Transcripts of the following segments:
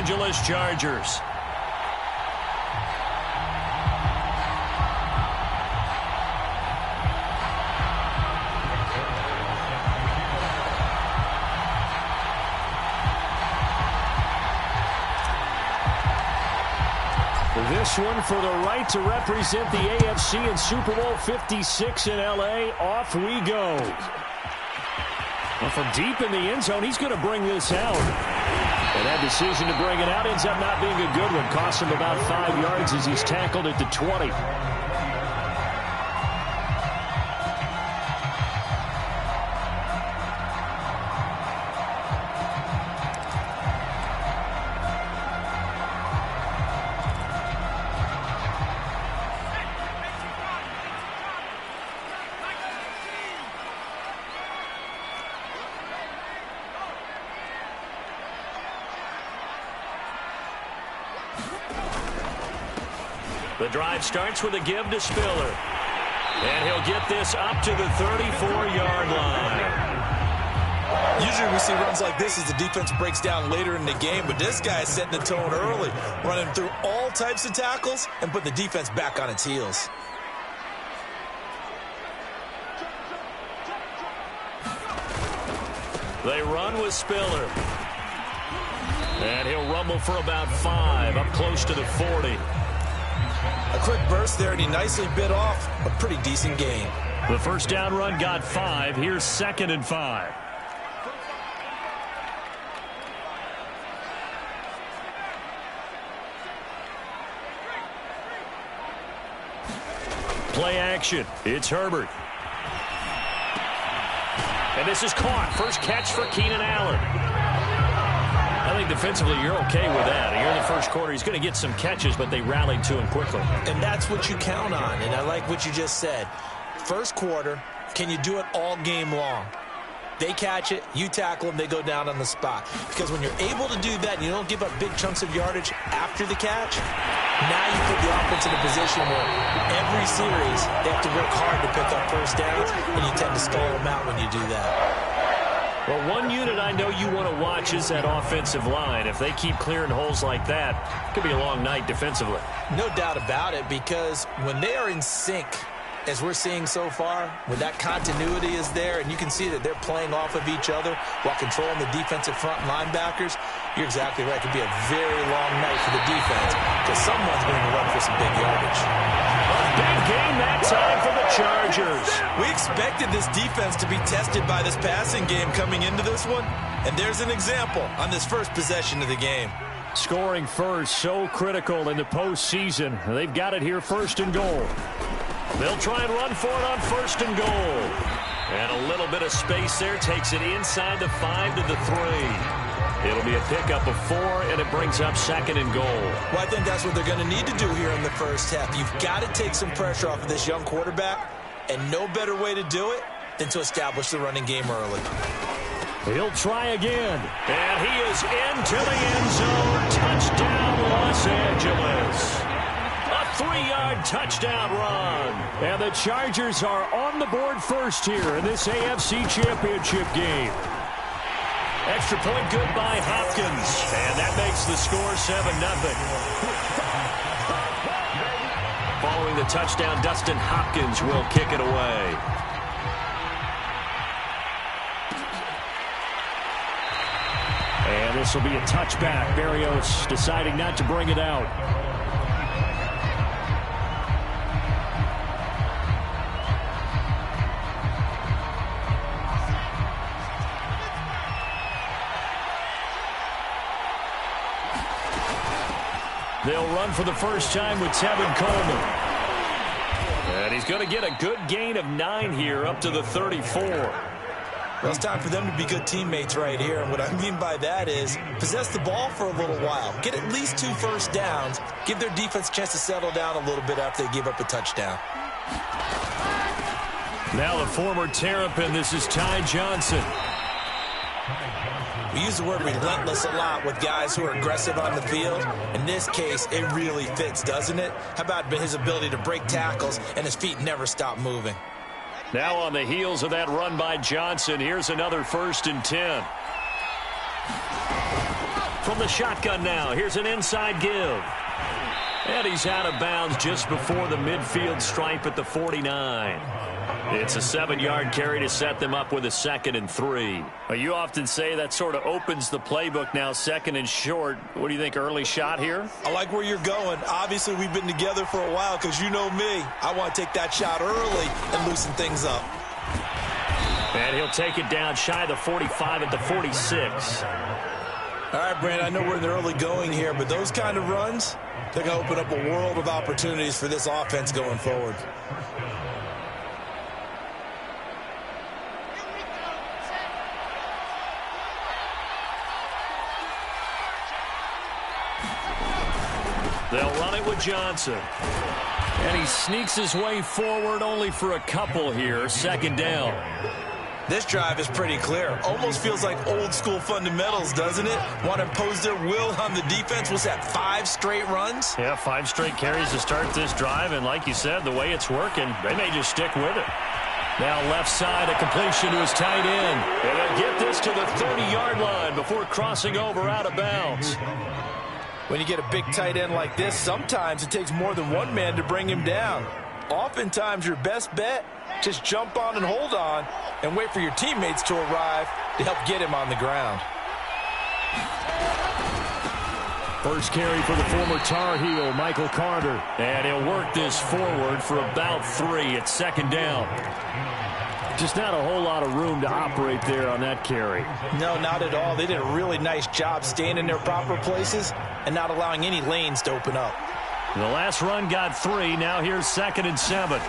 Angeles Chargers. This one for the right to represent the AFC in Super Bowl 56 in L.A. Off we go. Well, from deep in the end zone, he's going to bring this out. And that decision to bring it out ends up not being a good one. Costs him about 5 yards as he's tackled at the 20. The drive starts with a give to Spiller. And he'll get this up to the 34-yard line. Usually we see runs like this as the defense breaks down later in the game, but this guy is setting the tone early, running through all types of tackles and put the defense back on its heels. They run with Spiller. And he'll rumble for about 5, up close to the 40. A quick burst there, and he nicely bit off a pretty decent gain. The first down run got 5. Here's 2nd and 5. Play action. It's Herbert. And this is caught. First catch for Keenan Allen. I think defensively you're okay with that. Here in the first quarter, he's going to get some catches, but they rallied to him quickly. And that's what you count on, and I like what you just said. First quarter, can you do it all game long? They catch it, you tackle them, they go down on the spot. Because when you're able to do that, and you don't give up big chunks of yardage after the catch, now you put the offense in a position where every series they have to work hard to pick up first downs, and you tend to stall them out when you do that. Well, one unit I know you want to watch is that offensive line. If they keep clearing holes like that, it could be a long night defensively. No doubt about it, because when they are in sync, as we're seeing so far, when that continuity is there, and you can see that they're playing off of each other while controlling the defensive front linebackers, you're exactly right. It could be a very long night for the defense, because someone's going to run for some big yardage. Big game that time for the Chargers. We expected this defense to be tested by this passing game coming into this one, and there's an example on this first possession of the game. Scoring first, so critical in the postseason. They've got it here, 1st and goal. They'll try and run for it on 1st and goal. And a little bit of space there, takes it inside the 5 to the 3. It'll be a pickup of 4, and it brings up 2nd and goal. Well, I think that's what they're going to need to do here in the first half. You've got to take some pressure off of this young quarterback, and no better way to do it than to establish the running game early. He'll try again, and he is into the end zone. Touchdown, Los Angeles. A 3-yard touchdown run. And the Chargers are on the board first here in this AFC Championship game. Extra point good by Hopkins. And that makes the score 7-0. Following the touchdown, Dustin Hopkins will kick it away. And this will be a touchback. Berrios deciding not to bring it out. They'll run for the first time with Tevin Coleman. And he's going to get a good gain of 9 here, up to the 34. Well, it's time for them to be good teammates right here. And what I mean by that is possess the ball for a little while. Get at least 2 first downs. Give their defense a chance to settle down a little bit after they give up a touchdown. Now the former Terrapin, this is Ty Johnson. We use the word relentless a lot with guys who are aggressive on the field. In this case, it really fits, doesn't it? How about his ability to break tackles and his feet never stop moving? Now on the heels of that run by Johnson, here's another 1st and 10. from the shotgun now. Here's an inside give. And he's out of bounds just before the midfield stripe at the 49. It's a 7-yard carry to set them up with a 2nd and 3. Well, you often say that sort of opens the playbook now, 2nd and short. What do you think, early shot here? I like where you're going. Obviously, we've been together for a while because you know me. I want to take that shot early and loosen things up. And he'll take it down shy of the 45 at the 46. All right, Brandon, I know we're in the early going here, but those kind of runs, they're going to open up a world of opportunities for this offense going forward. They'll run it with Johnson. And he sneaks his way forward only for a couple here. 2nd down. This drive is pretty clear. Almost feels like old school fundamentals, doesn't it? Want to impose their will on the defense. Was that 5 straight runs? Yeah, 5 straight carries to start this drive. And like you said, the way it's working, they may just stick with it. Now left side, a completion to his tight end. And they'll get this to the 30-yard line before crossing over out of bounds. When you get a big tight end like this, sometimes it takes more than one man to bring him down. Oftentimes, your best bet, just jump on and hold on and wait for your teammates to arrive to help get him on the ground. First carry for the former Tar Heel, Michael Carter. And he'll work this forward for about 3 at 2nd down. Just not a whole lot of room to operate there on that carry. No, not at all. They did a really nice job staying in their proper places and not allowing any lanes to open up. The last run got 3. Now here's 2nd and 7.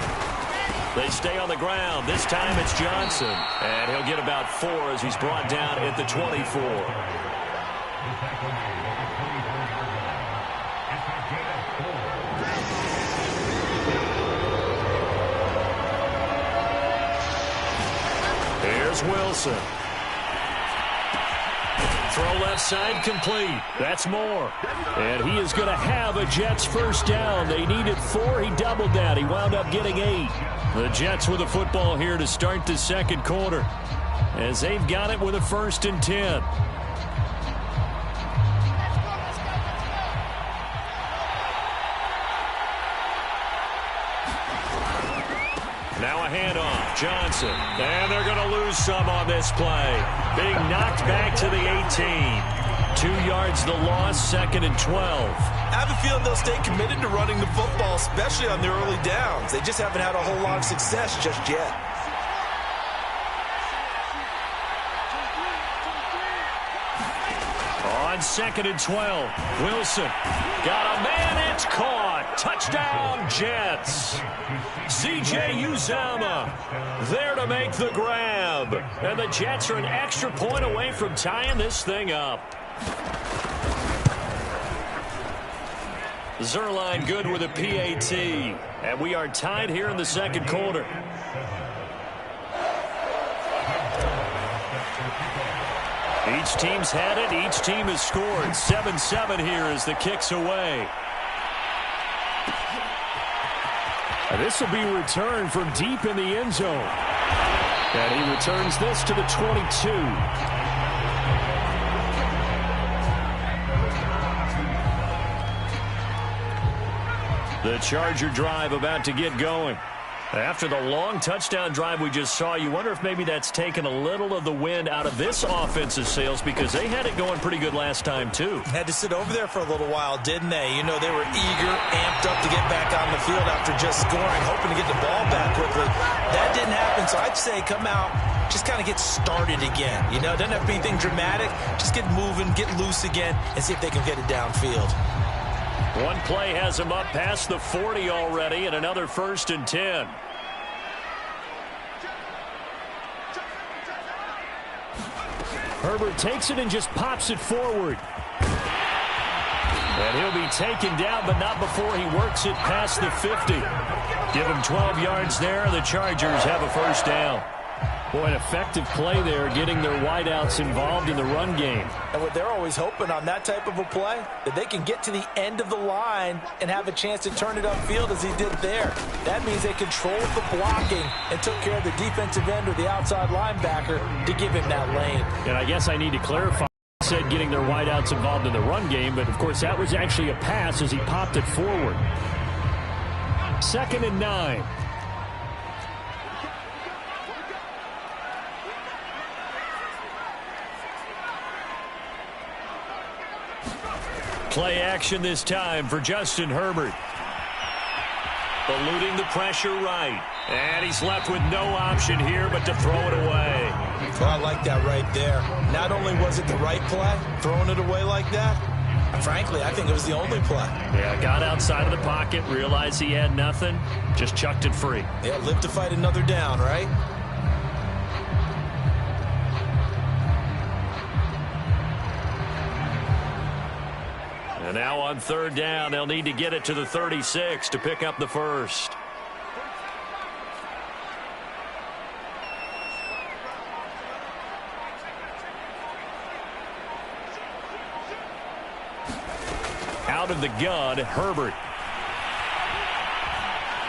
They stay on the ground. This time it's Johnson. And he'll get about 4 as he's brought down at the 24. Here's Wilson. Throw left side complete. That's Moore. And he is going to have a Jets first down. They needed 4. He doubled that. He wound up getting 8. The Jets with the football here to start the 2nd quarter as they've got it with a 1st and 10. Now a handoff. Johnson. And they're going to lose some on this play. Being knocked back to the 18. 2 yards the loss, 2nd and 12. I have a feeling they'll stay committed to running the football, especially on their early downs. They just haven't had a whole lot of success just yet. On 2nd and 12, Wilson got a man, it's caught. Touchdown, Jets. C.J. Uzomah there to make the grab. And the Jets are an extra point away from tying this thing up. Zuerlein good with a PAT. And we are tied here in the 2nd quarter. Each team's had it. Each team has scored. 7-7 here as the kick's away. And this will be returned from deep in the end zone. And he returns this to the 22. The Charger drive about to get going. After the long touchdown drive we just saw, you wonder if maybe that's taken a little of the wind out of this offensive sails because they had it going pretty good last time, too. Had to sit over there for a little while, didn't they? You know, they were eager, amped up to get back on the field after just scoring, hoping to get the ball back quickly. That didn't happen, so I'd say come out, just kind of get started again. You know, it doesn't have to be anything dramatic. Just get moving, get loose again, and see if they can get it downfield. One play has him up past the 40 already, and another 1st and 10. Herbert takes it and just pops it forward. And he'll be taken down, but not before he works it past the 50. Give him 12 yards there. The Chargers have a first down. Boy, an effective play there, getting their wideouts involved in the run game. And what they're always hoping on that type of a play, that they can get to the end of the line and have a chance to turn it upfield as he did there. That means they controlled the blocking and took care of the defensive end or the outside linebacker to give him that lane. And I guess I need to clarify, said getting their wideouts involved in the run game, but, of course, that was actually a pass as he popped it forward. 2nd and 9. Play action this time for Justin Herbert. Eluding the pressure right. And he's left with no option here but to throw it away. Well, I like that right there. Not only was it the right play, throwing it away like that, frankly, I think it was the only play. Yeah, got outside of the pocket, realized he had nothing, just chucked it free. Yeah, live to fight another down, right? And now on 3rd down, they'll need to get it to the 36 to pick up the first. Out of the gun, Herbert.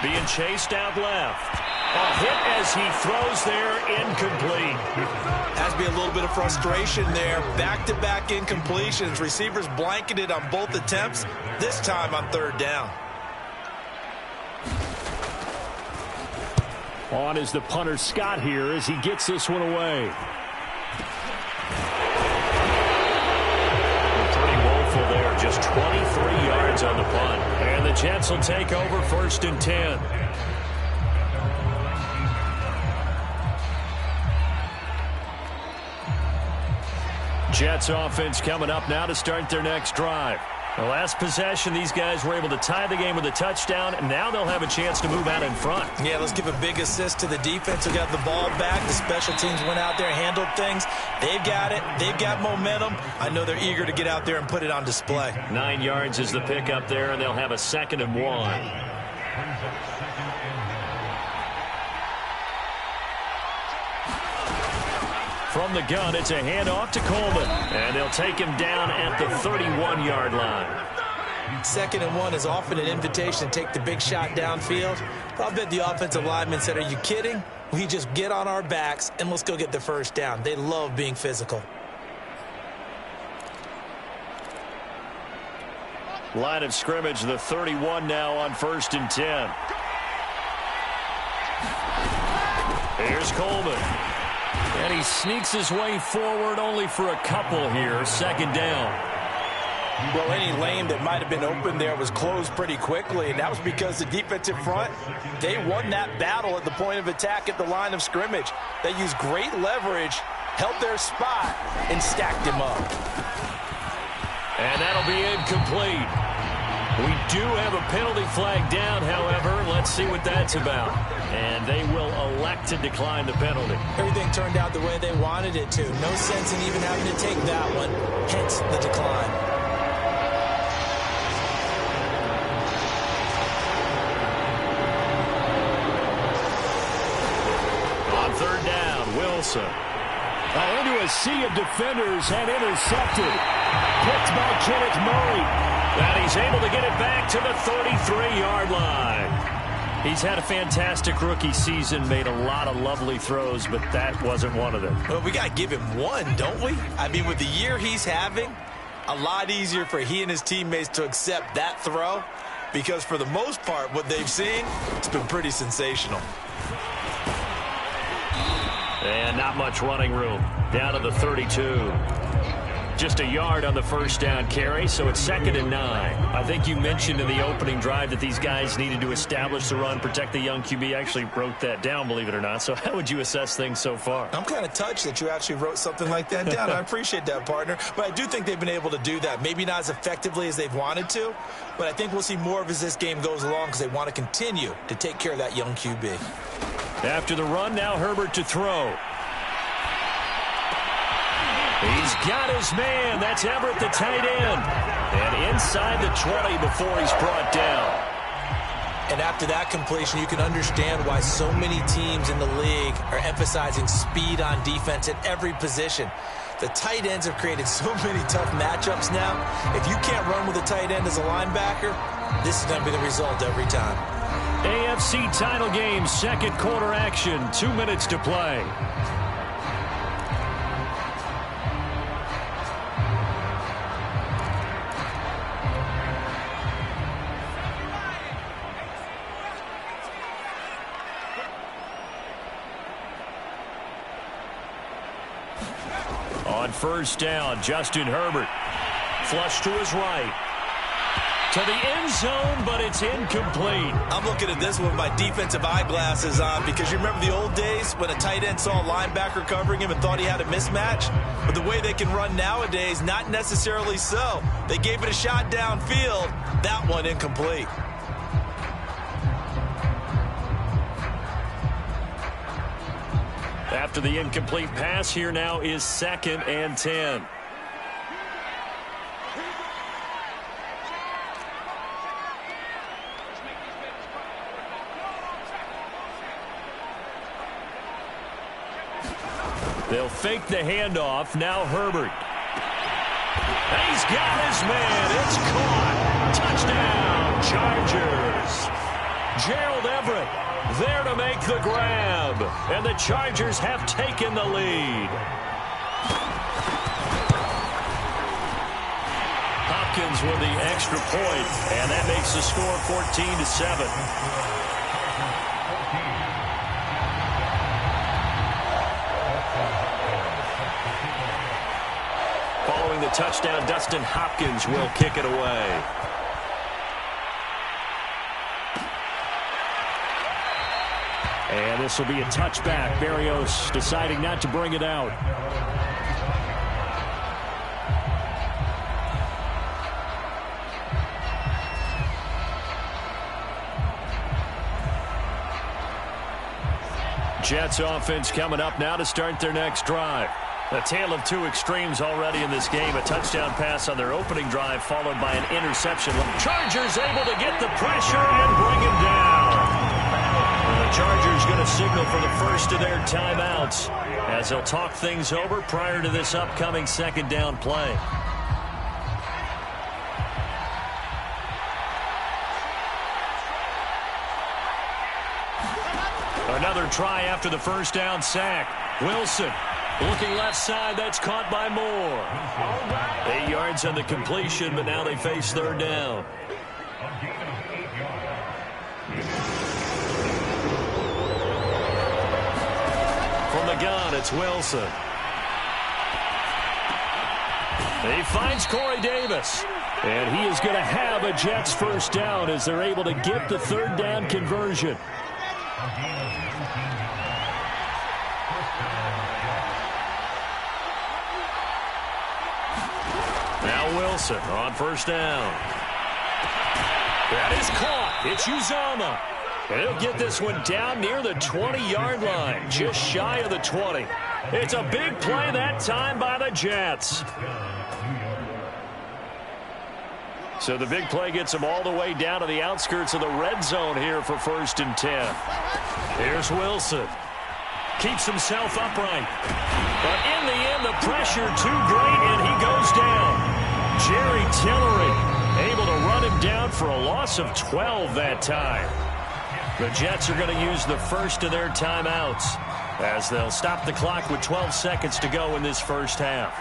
Being chased out left. A hit as he throws there, incomplete. Has to be a little bit of frustration there. Back-to-back incompletions. Receivers blanketed on both attempts, this time on 3rd down. On is the punter Scott here as he gets this one away. Pretty woeful there. Just 23 yards on the punt. And the Jets will take over 1st and 10. Jets offense coming up now to start their next drive. The last possession, these guys were able to tie the game with a touchdown, and now they'll have a chance to move out in front. Yeah, let's give a big assist to the defense who got the ball back. The special teams went out there and handled things. They've got it. They've got momentum. I know they're eager to get out there and put it on display. 9 yards is the pickup there, and they'll have a 2nd and 1. From the gun, it's a handoff to Coleman. And they'll take him down at the 31-yard line. 2nd and 1 is often an invitation to take the big shot downfield. But I bet the offensive lineman said, are you kidding? We just get on our backs and let's go get the first down. They love being physical. Line of scrimmage, the 31 now on 1st and 10. Here's Coleman. And he sneaks his way forward only for a couple here. 2nd down. Well, any lane that might have been open there was closed pretty quickly, and that was because the defensive front, they won that battle at the point of attack at the line of scrimmage. They used great leverage, held their spot, and stacked him up. And that'll be incomplete. We do have a penalty flag down, however. Let's see what that's about. And they will elect to decline the penalty. Everything turned out the way they wanted it to. No sense in even having to take that one, hence the decline. On 3rd down, Wilson. Into a sea of defenders and intercepted. Picked by Kenneth Murray. And he's able to get it back to the 33-yard line. He's had a fantastic rookie season, made a lot of lovely throws, but that wasn't one of them. Well, we got to give him one, don't we? I mean, with the year he's having, a lot easier for he and his teammates to accept that throw because for the most part, what they've seen, it's been pretty sensational. And not much running room. Down to the 32. Just a yard on the 1st down carry, so it's 2nd and 9. I think you mentioned in the opening drive that these guys needed to establish the run, protect the young QB. I actually wrote that down, believe it or not. So how would you assess things so far? I'm kind of touched that you actually wrote something like that down. I appreciate that, partner. But I do think they've been able to do that. Maybe not as effectively as they've wanted to, but I think we'll see more of as this game goes along because they want to continue to take care of that young QB. After the run, now Herbert to throw. He's got his man. That's Everett, the tight end. And inside the 20 before he's brought down. And after that completion, you can understand why so many teams in the league are emphasizing speed on defense at every position. The tight ends have created so many tough matchups now. If you can't run with a tight end as a linebacker, this is going to be the result every time. AFC title game, 2nd quarter action, 2 minutes to play. On first down, Justin Herbert. Flush to his right. To the end zone, but it's incomplete. I'm looking at this with my defensive eyeglasses on because you remember the old days when a tight end saw a linebacker covering him and thought he had a mismatch? But the way they can run nowadays, not necessarily so. They gave it a shot downfield. That one incomplete. After the incomplete pass, here now is 2nd and 10. They'll fake the handoff. Now Herbert. He's got his man. It's caught. Touchdown, Chargers. Gerald Everett there to make the grab. And the Chargers have taken the lead. Hopkins with the extra point, and that makes the score 14-7. Following the touchdown, Dustin Hopkins will kick it away. And this will be a touchback. Berrios deciding not to bring it out. Jets offense coming up now to start their next drive. A tale of two extremes already in this game. A touchdown pass on their opening drive followed by an interception. Chargers able to get the pressure and bring him down. The Chargers going to signal for the first of their timeouts as they'll talk things over prior to this upcoming second down play. Another try after the first down sack. Wilson looking left side. That's caught by Moore. 8 yards on the completion, but now they face third down. From the gun, it's Wilson. He finds Corey Davis. And he is going to have a Jets first down as they're able to get the third down conversion. Now Wilson on first down. That is caught. It's Uzomah. And he'll get this one down near the 20-yard line, just shy of the 20. It's a big play that time by the Jets. So the big play gets them all the way down to the outskirts of the red zone here for 1st and 10. Here's Wilson. Keeps himself upright. But in the end, the pressure too great, and he goes down. Jerry Tillery able to run him down for a loss of 12 that time. The Jets are going to use the first of their timeouts as they'll stop the clock with 12 seconds to go in this first half.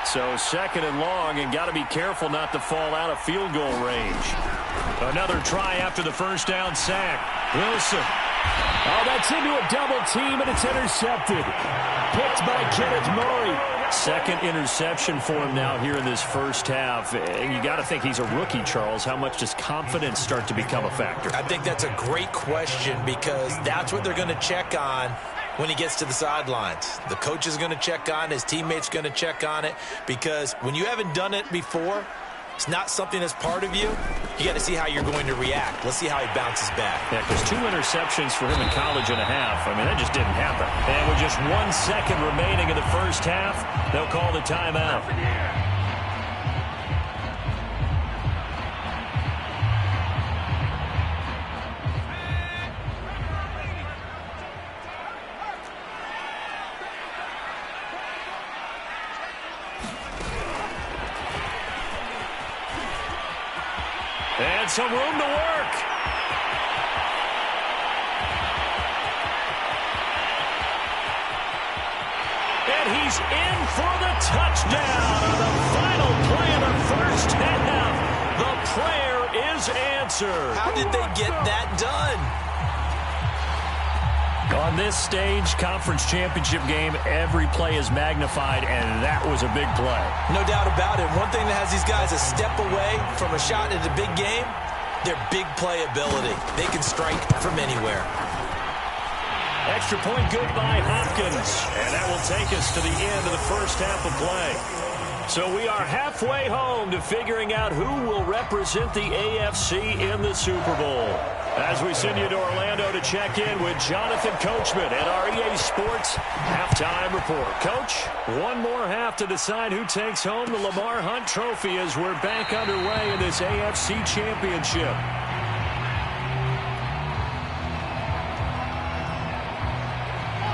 So 2nd and long, and got to be careful not to fall out of field goal range. Another try after the first down sack. Wilson. Oh, that's into a double team, and it's intercepted. Picked by Kenneth Murray. 2nd interception for him now here in this first half. And you got to think he's a rookie, Charles. How much does confidence start to become a factor? I think that's a great question because that's what they're going to check on when he gets to the sidelines. The coach is going to check on it. His teammates going to check on it because when you haven't done it before, it's not something that's part of you. You got to see how you're going to react. Let's see how he bounces back. Yeah, because 2 interceptions for him in college and a half. I mean, that just didn't happen. And with just 1 second remaining in the first half, they'll call the timeout. And some room to work. And he's in for the touchdown on the final play of the first half. The prayer is answered. How did they get that done? On this stage, conference championship game, every play is magnified, and that was a big play. No doubt about it. One thing that has these guys a step away from a shot in a big game, their big play ability. They can strike from anywhere. Extra point good by Hopkins, and that will take us to the end of the first half of play. So we are halfway home to figuring out who will represent the AFC in the Super Bowl. As we send you to Orlando to check in with Jonathan Coachman at our EA Sports Halftime Report. Coach, one more half to decide who takes home the Lamar Hunt Trophy as we're back underway in this AFC Championship.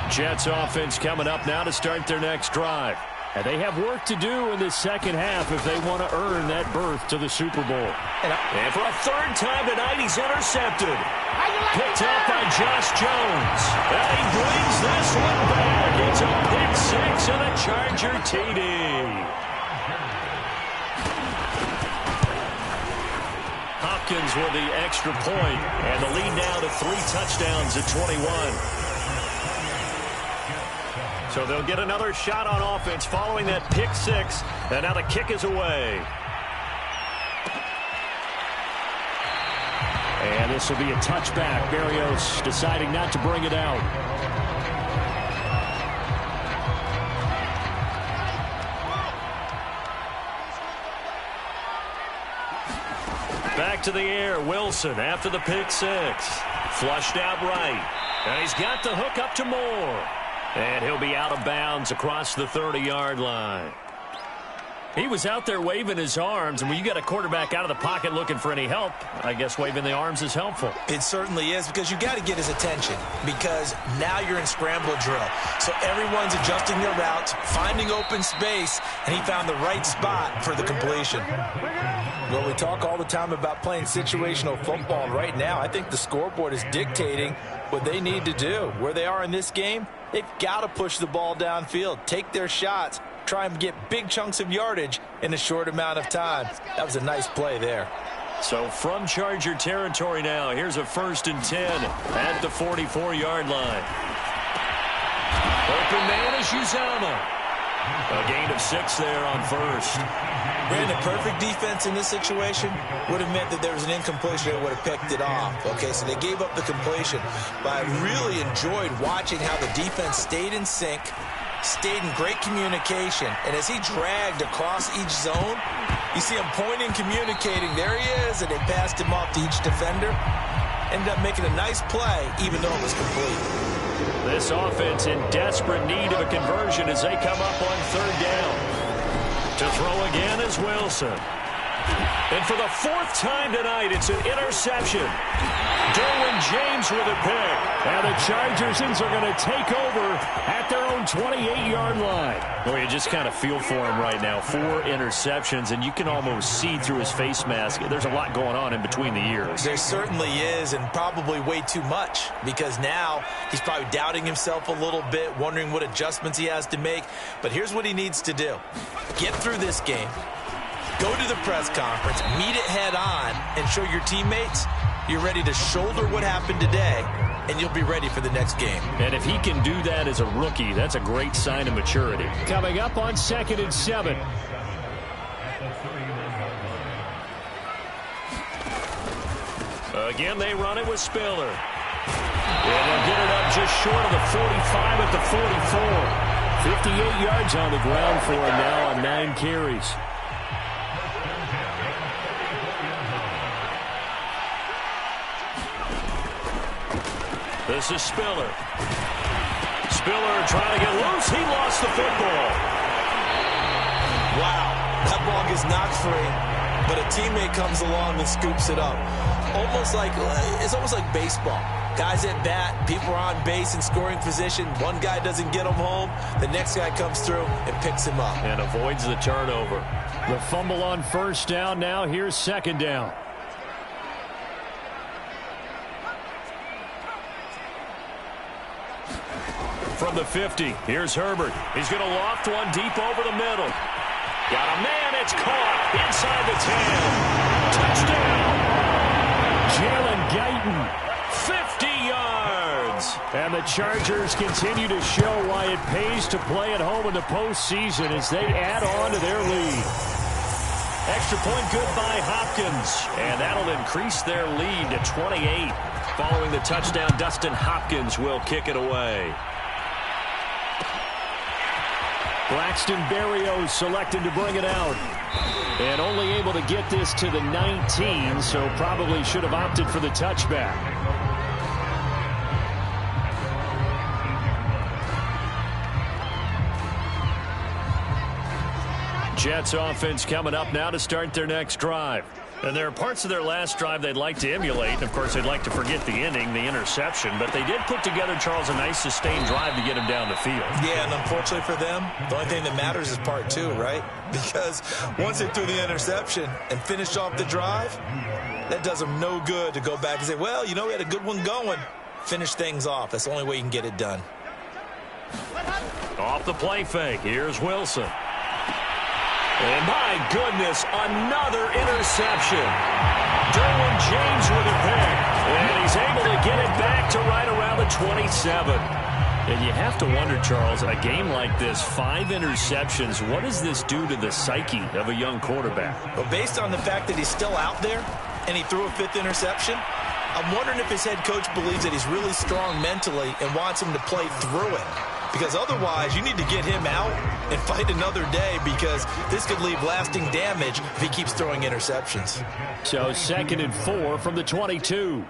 Jets offense coming up now to start their next drive. And they have work to do in the second half if they want to earn that berth to the Super Bowl. And for a third time tonight, he's intercepted. Picked up by Josh Jones. And he brings this one back. It's a pick six and a Charger TD. Hopkins with the extra point, and the lead now to 3 touchdowns at 21. So they'll get another shot on offense following that pick six. And now the kick is away. And this will be a touchback. Berrios deciding not to bring it out. Back to the air. Wilson after the pick six. Flushed out right. And he's got the hook up to Moore. And he'll be out of bounds across the 30-yard line. He was out there waving his arms, and when you got a quarterback out of the pocket looking for any help, I guess waving the arms is helpful. It certainly is, because you got to get his attention, because now you're in scramble drill. So everyone's adjusting their routes, finding open space, and he found the right spot for the completion. Well, we talk all the time about playing situational football, and right now I think the scoreboard is dictating what they need to do. Where they are in this game, they've got to push the ball downfield, take their shots, try and get big chunks of yardage in a short amount of time. That was a nice play there. So from Charger territory now, here's a 1st and 10 at the 44-yard line. Open man is Uzomah. A gain of 6 there on first. Brandon, perfect defense in this situation would have meant that there was an incompletion that would have picked it off. Okay, so they gave up the completion. But I really enjoyed watching how the defense stayed in sync, stayed in great communication, and as he dragged across each zone, you see him pointing, communicating. There he is, and they passed him off to each defender. Ended up making a nice play, even though it was complete. This offense in desperate need of a conversion as they come up on 3rd down. To throw again is Wilson. And for the 4th time tonight, it's an interception. Derwin James with a pick. And the Chargers are going to take over at their own 28-yard line. Well, you just kind of feel for him right now. 4 interceptions, and you can almost see through his face mask. There's a lot going on in between the ears. There certainly is, and probably way too much, because now he's probably doubting himself a little bit, wondering what adjustments he has to make. But here's what he needs to do. Get through this game. Go to the press conference, meet it head on, and show your teammates you're ready to shoulder what happened today, and you'll be ready for the next game. And if he can do that as a rookie, that's a great sign of maturity. Coming up on 2nd and 7. Again, they run it with Spiller. And they'll get it up just short of the 45 at the 44. 58 yards on the ground for him now on 9 carries. This is Spiller. Spiller trying to get loose. He lost the football. Wow, that ball gets knocked free, but a teammate comes along and scoops it up. It's almost like baseball. Guys at bat, people are on base in scoring position. One guy doesn't get him home. The next guy comes through and picks him up. And avoids the turnover. The fumble on 1st down. Now here's 2nd down. From the 50, here's Herbert. He's going to loft one deep over the middle. Got a man, it's caught inside the 10. Touchdown. Jalen Guyton, 50 yards. And And the Chargers continue to show why it pays to play at home in the postseason as they add on to their lead. Extra point good by Hopkins. And that'll increase their lead to 28. Following the touchdown, Dustin Hopkins will kick it away. Braxton Berrios selected to bring it out. And only able to get this to the 19, so probably should have opted for the touchback. Jets offense coming up now to start their next drive. And there are parts of their last drive they'd like to emulate. And of course, they'd like to forget the inning, the interception. But they did put together, Charles, a nice sustained drive to get him down the field. Yeah, and unfortunately for them, the only thing that matters is part two, right? Because once they threw the interception and finished off the drive, that does them no good to go back and say, well, you know, we had a good one going. Finish things off. That's the only way you can get it done. Off the play fake. Here's Wilson. And my goodness, another interception. Derwin James with a pick. And he's able to get it back to right around the 27. And you have to wonder, Charles, in a game like this, 5 interceptions, what does this do to the psyche of a young quarterback? Well, based on the fact that he's still out there and he threw a 5th interception, I'm wondering if his head coach believes that he's really strong mentally and wants him to play through it. Because otherwise, you need to get him out and fight another day because this could leave lasting damage if he keeps throwing interceptions. So 2nd and 4 from the 22.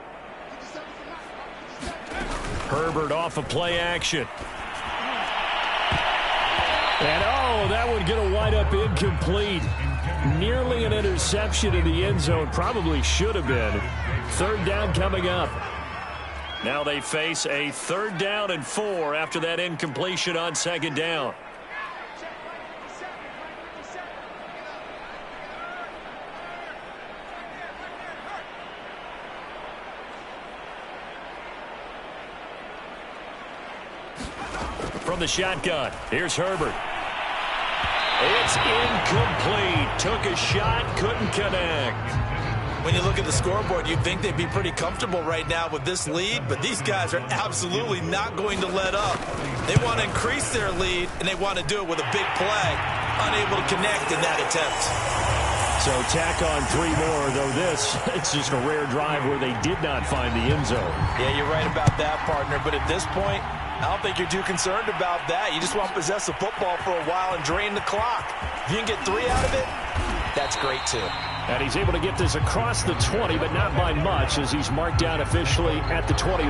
Herbert off of play action. And oh, that one going to wind up incomplete. Nearly an interception in the end zone. Probably should have been. 3rd down coming up. Now they face a 3rd down and 4 after that incompletion on 2nd down. From the shotgun, here's Herbert. It's incomplete. Took a shot, couldn't connect. When you look at the scoreboard, you'd think they'd be pretty comfortable right now with this lead, but these guys are absolutely not going to let up. They want to increase their lead, and they want to do it with a big play. Unable to connect in that attempt. So tack on 3 more, though this, it's just a rare drive where they did not find the end zone. Yeah, you're right about that, partner, but at this point, I don't think you're too concerned about that. You just want to possess the football for a while and drain the clock. If you can get 3 out of it, that's great, too. And he's able to get this across the 20, but not by much as he's marked down officially at the 21.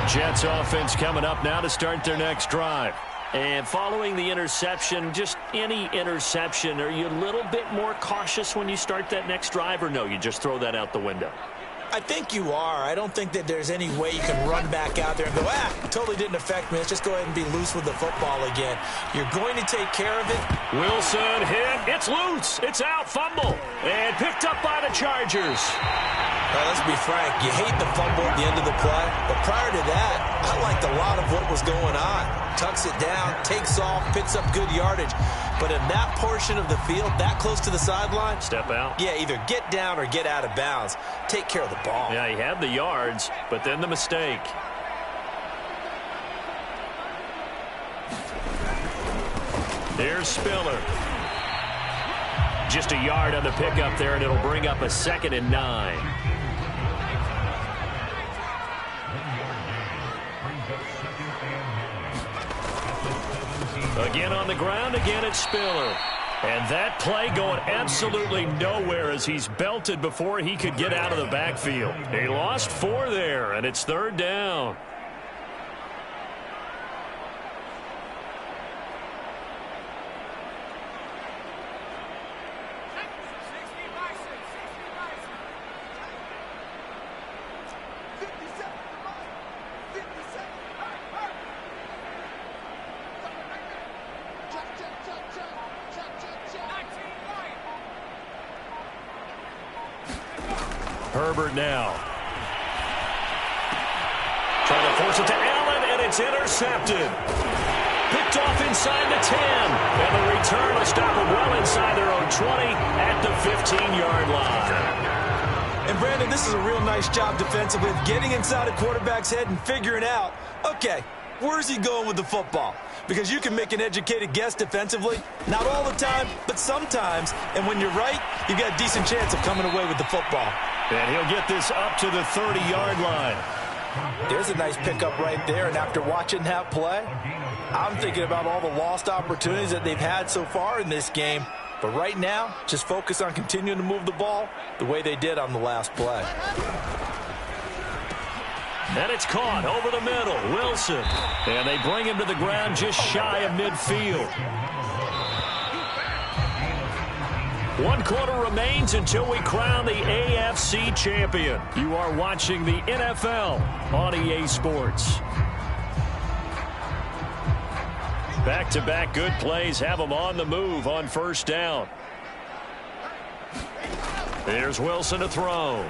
Jets offense coming up now to start their next drive. And following the interception, just any interception, are you a little bit more cautious when you start that next drive, or no, you just throw that out the window? I think you are. I don't think that there's any way you can run back out there and go, totally didn't affect me. Let's just go ahead and be loose with the football again. You're going to take care of it. Wilson hit. It's loose. It's out. Fumble. And picked up by the Chargers. Now, let's be frank. You hate the fumble at the end of the play. But prior to that, I liked a lot of what was going on. Tucks it down, takes off, picks up good yardage. But in that portion of the field, that close to the sideline, step out. Yeah, either get down or get out of bounds. Take care of the ball. Yeah, he had the yards, but then the mistake. Here's Spiller. Just a yard on the pickup there, and it'll bring up a 2nd and 9. Again on the ground, again it's Spiller. And that play going absolutely nowhere as he's belted before he could get out of the backfield. He lost 4 there, and it's 3rd down. Herbert now. Trying to force it to Allen, and it's intercepted. Picked off inside the 10. And the return will stop it well inside their own 20 at the 15-yard line. And, Brandon, this is a real nice job defensively of getting inside a quarterback's head and figuring out, okay, where's he going with the football? Because you can make an educated guess defensively, not all the time, but sometimes. And when you're right, you've got a decent chance of coming away with the football. And he'll get this up to the 30-yard line. There's a nice pickup right there, and after watching that play, I'm thinking about all the lost opportunities that they've had so far in this game. But right now, just focus on continuing to move the ball the way they did on the last play. And it's caught over the middle. Wilson. And they bring him to the ground just shy of midfield. 1 quarter remains until we crown the AFC champion. You are watching the NFL on EA Sports. Back-to-back good plays have them on the move on first down. There's Wilson to throw.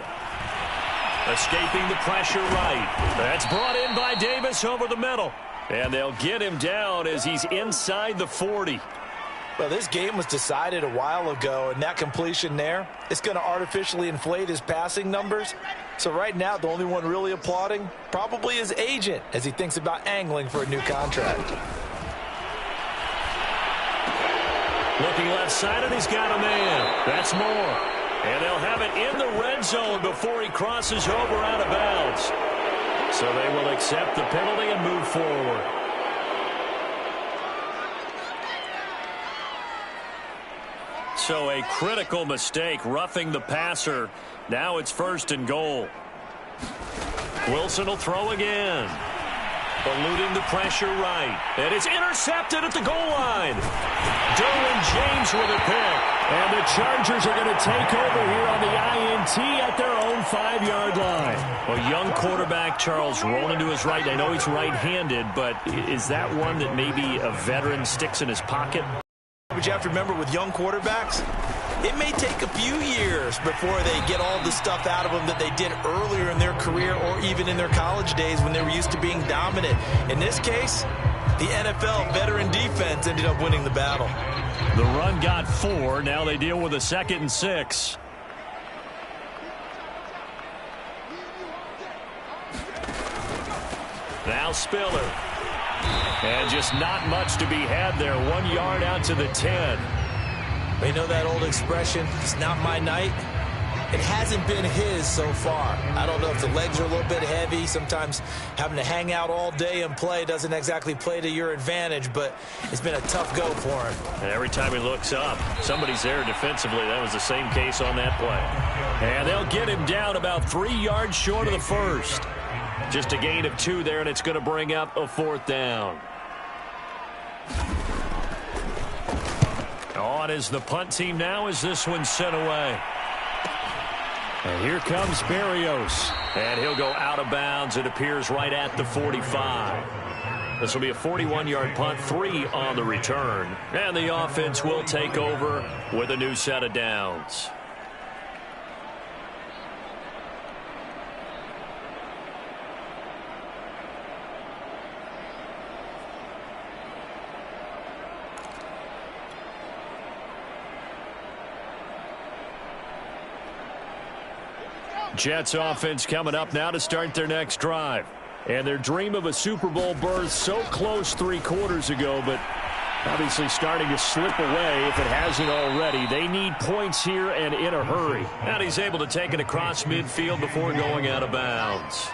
Escaping the pressure right. That's brought in by Davis over the middle. And they'll get him down as he's inside the 40. Well, this game was decided a while ago, and that completion there is going to artificially inflate his passing numbers. So right now, the only one really applauding probably his agent as he thinks about angling for a new contract. Looking left side, and he's got a man. That's Moore. And they'll have it in the red zone before he crosses over out of bounds. So they will accept the penalty and move forward. So a critical mistake, roughing the passer. Now it's 1st and goal. Wilson will throw again. Eluding the pressure right. And it's intercepted at the goal line. Derwin James with a pick. And the Chargers are going to take over here on the INT at their own 5-yard line. Well, young quarterback Charles rolling to his right. I know he's right-handed, but is that one that maybe a veteran sticks in his pocket? But you have to remember with young quarterbacks, it may take a few years before they get all the stuff out of them that they did earlier in their career or even in their college days when they were used to being dominant. In this case, the NFL veteran defense ended up winning the battle. The run got 4. Now they deal with a 2nd and 6. Now Spiller. And just not much to be had there. 1 yard out to the 10. You know that old expression, it's not my night? It hasn't been his so far. I don't know if the legs are a little bit heavy. Sometimes having to hang out all day and play doesn't exactly play to your advantage, but it's been a tough go for him. And every time he looks up, somebody's there defensively. That was the same case on that play. And they'll get him down about 3 yards short of the first. Just a gain of 2 there, and it's going to bring up a 4th down. On is the punt team now as this one's sent away. And here comes Berrios. And he'll go out of bounds. It appears right at the 45. This will be a 41-yard punt, 3 on the return. And the offense will take over with a new set of downs. Jets offense coming up now to start their next drive. And their dream of a Super Bowl berth so close 3 quarters ago, but obviously starting to slip away if it hasn't already. They need points here and in a hurry. And he's able to take it across midfield before going out of bounds.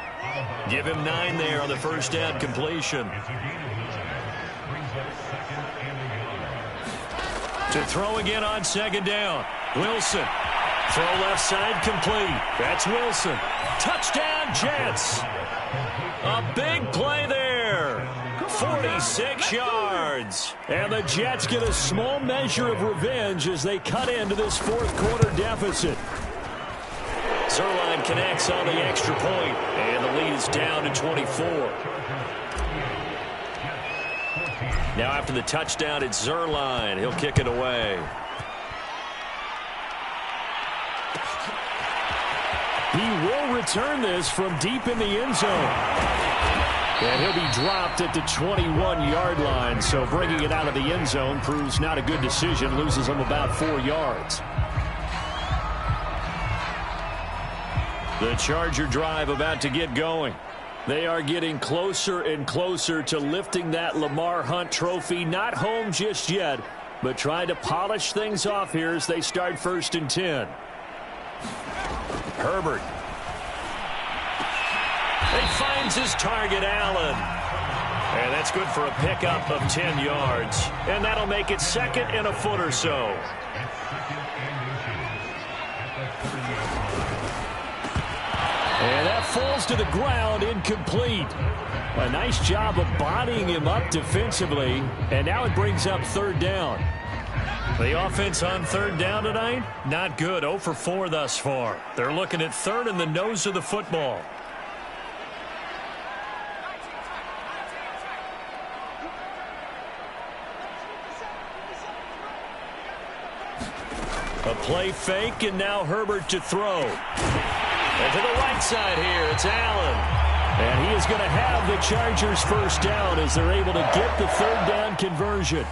Give him 9 there on the first down completion. To throw again on 2nd down. Wilson. Throw left side complete. That's Wilson. Touchdown, Jets. A big play there. 46 yards. And the Jets get a small measure of revenge as they cut into this 4th quarter deficit. Zuerlein connects on the extra point, and the lead is down to 24. Now after the touchdown, it's Zuerlein. He'll kick it away. He will return this from deep in the end zone. And he'll be dropped at the 21-yard line. So bringing it out of the end zone proves not a good decision. Loses him about 4 yards. The Charger drive about to get going. They are getting closer and closer to lifting that Lamar Hunt trophy. Not home just yet, but trying to polish things off here as they start 1st and 10. Herbert. He finds his target, Allen. And that's good for a pickup of 10 yards. And that'll make it 2nd and a foot or so. And that falls to the ground, incomplete. A nice job of bodying him up defensively. And now it brings up 3rd down. The offense on 3rd down tonight, not good. 0 for 4 thus far. They're looking at 3rd and the nose of the football. A play fake, and now Herbert to throw. And to the right side here, it's Allen. And he is going to have the Chargers 1st down as they're able to get the 3rd down conversion.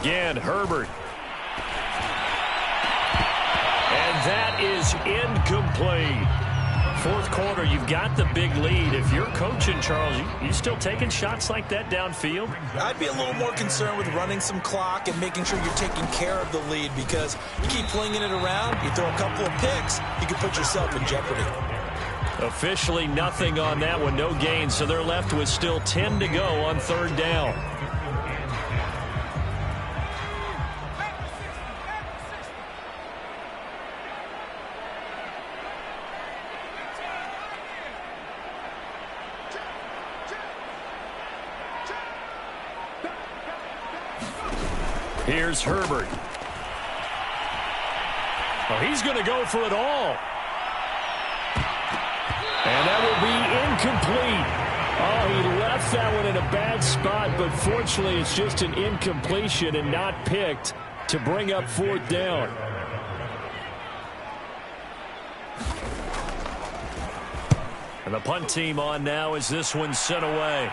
Again, Herbert. And that is incomplete. 4th quarter, you've got the big lead. If you're coaching, Charles, you still taking shots like that downfield? I'd be a little more concerned with running some clock and making sure you're taking care of the lead, because you keep flinging it around, you throw a couple of picks, you can put yourself in jeopardy. Officially nothing on that one, no gain, so they're left with still 10 to go on 3rd down. Here's Herbert. Oh, he's going to go for it all. And that will be incomplete. Oh, he left that one in a bad spot, but fortunately it's just an incompletion and not picked to bring up 4th down. And the punt team on now as this one's sent away.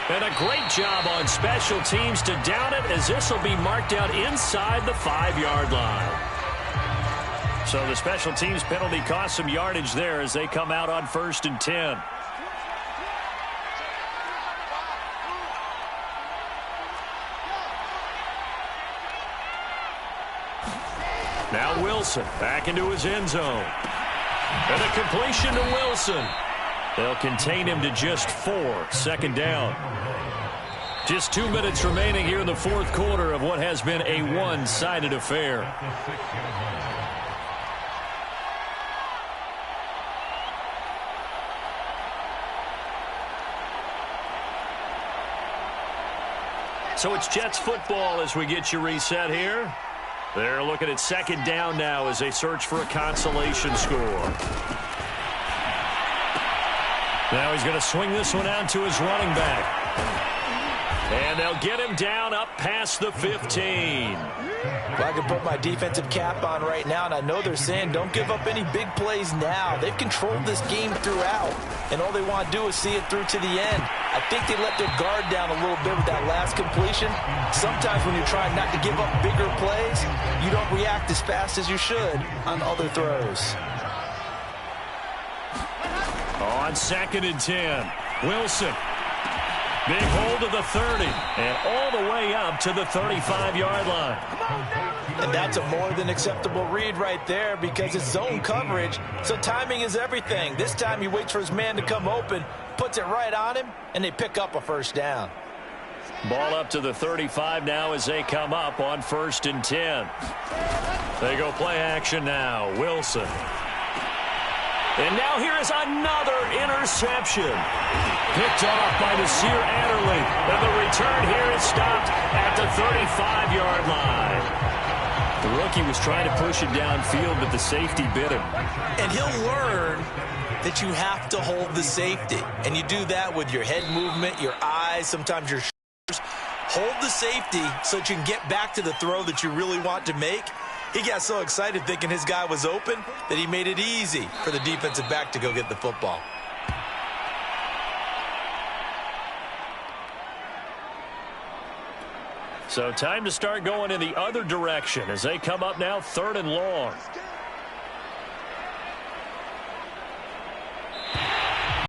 And a great job on special teams to down it, as this will be marked out inside the 5-yard line. So the special teams penalty cost some yardage there as they come out on 1st and 10. Now Wilson back into his end zone. And a completion to Wilson. They'll contain him to just 4. 2nd down. Just 2 minutes remaining here in the 4th quarter of what has been a one-sided affair. So it's Jets football as we get you reset here. They're looking at 2nd down now as they search for a consolation score. Now he's going to swing this one out to his running back. And they'll get him down up past the 15. Well, I can put my defensive cap on right now, and I know they're saying don't give up any big plays now. They've controlled this game throughout, and all they want to do is see it through to the end. I think they let their guard down a little bit with that last completion. Sometimes when you're trying not to give up bigger plays, you don't react as fast as you should on other throws. On 2nd and 10, Wilson. Big hold of the 30, and all the way up to the 35-yard line. And that's a more than acceptable read right there, because it's zone coverage, so timing is everything. This time he waits for his man to come open, puts it right on him, and they pick up a 1st down. Ball up to the 35 now as they come up on 1st and 10. They go play action now. Wilson. And now here is another interception. Picked off by Nasir Adderley. And the return here is stopped at the 35-yard line. The rookie was trying to push it downfield, but the safety bit him. And he'll learn that you have to hold the safety. And you do that with your head movement, your eyes, sometimes your shoulders. Hold the safety so that you can get back to the throw that you really want to make. He got so excited thinking his guy was open that he made it easy for the defensive back to go get the football. So time to start going in the other direction as they come up now 3rd and long.